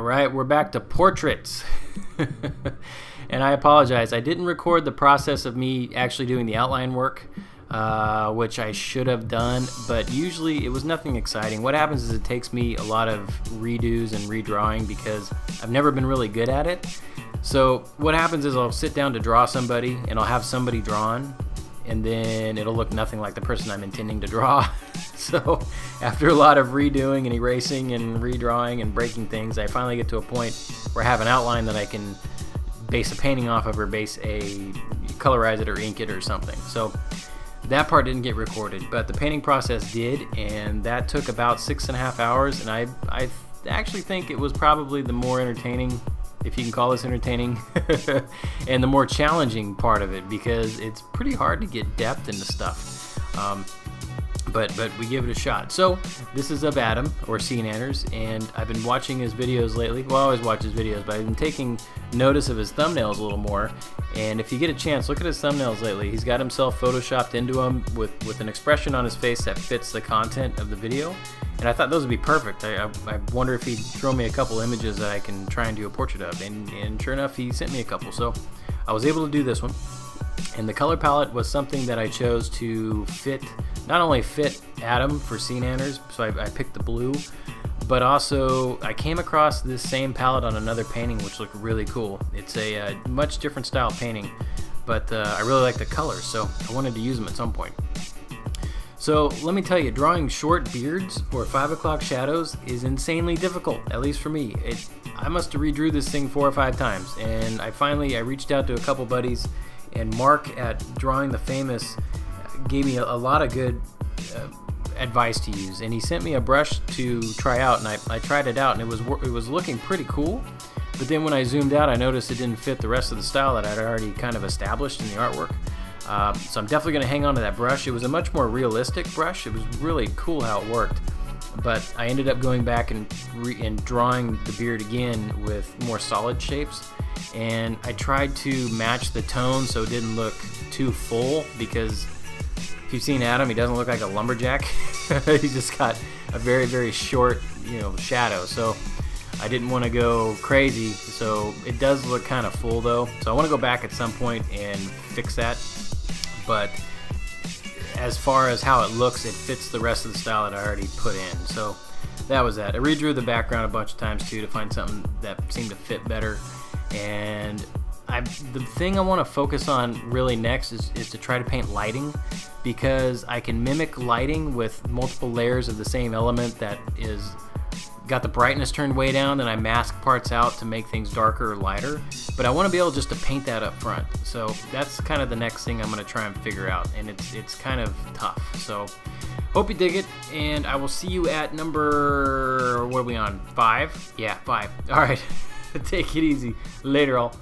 Alright, we're back to portraits. And I apologize, I didn't record the process of me actually doing the outline work, which I should have done, but usually it was nothing exciting. What happens is it takes me a lot of redos and redrawing because I've never been really good at it. So what happens is I'll sit down to draw somebody and I'll have somebody drawn, and then it'll look nothing like the person I'm intending to draw. So after a lot of redoing and erasing and redrawing and breaking things, I finally get to a point where I have an outline that I can base a painting off of, or colorize it or ink it or something. So that part didn't get recorded, but the painting process did, and that took about 6.5 hours, and I actually think it was probably the more entertaining, if you can call this entertaining, and the more challenging part of it, because it's pretty hard to get depth into stuff. But we give it a shot. So this is of Adam, or SeaNanners, and I've been watching his videos lately. Well, I always watch his videos, but I've been taking notice of his thumbnails a little more. And if you get a chance, look at his thumbnails lately. He's got himself photoshopped into them with an expression on his face that fits the content of the video. And I thought those would be perfect. I wonder if he'd throw me a couple images that I can try and do a portrait of. And sure enough, he sent me a couple. So I was able to do this one. And the color palette was something that I chose to fit, not only fit Adam for SeaNanners, so I picked the blue, but also I came across this same palette on another painting which looked really cool. It's a much different style painting, but I really like the colors, so I wanted to use them at some point. So let me tell you, drawing short beards or 5 o'clock shadows is insanely difficult, at least for me. I must have redrew this thing 4 or 5 times, and I reached out to a couple buddies, and Mark at Drawing the Famous gave me a lot of good advice to use, and he sent me a brush to try out, and I tried it out, and it was looking pretty cool. But then when I zoomed out, I noticed it didn't fit the rest of the style that I'd already kind of established in the artwork. So I'm definitely going to hang on to that brush. It was a much more realistic brush. It was really cool how it worked. But I ended up going back and drawing the beard again with more solid shapes. And I tried to match the tone so it didn't look too full, because if you've seen Adam, he doesn't look like a lumberjack. He's just got a very, very short, shadow. So I didn't want to go crazy. So it does look kind of full though. So I want to go back at some point and fix that. But as far as how it looks, it fits the rest of the style that I already put in. So that was that. I redrew the background a bunch of times too to find something that seemed to fit better. And the thing I want to focus on really next is to try to paint lighting, because I can mimic lighting with multiple layers of the same element that is got the brightness turned way down, then I mask parts out to make things darker or lighter. But I want to be able just to paint that up front. So that's kind of the next thing I'm going to try and figure out, and it's kind of tough. So hope you dig it, and I will see you at number, what are we on, 5? Yeah, 5. All right. Take it easy. Later, all.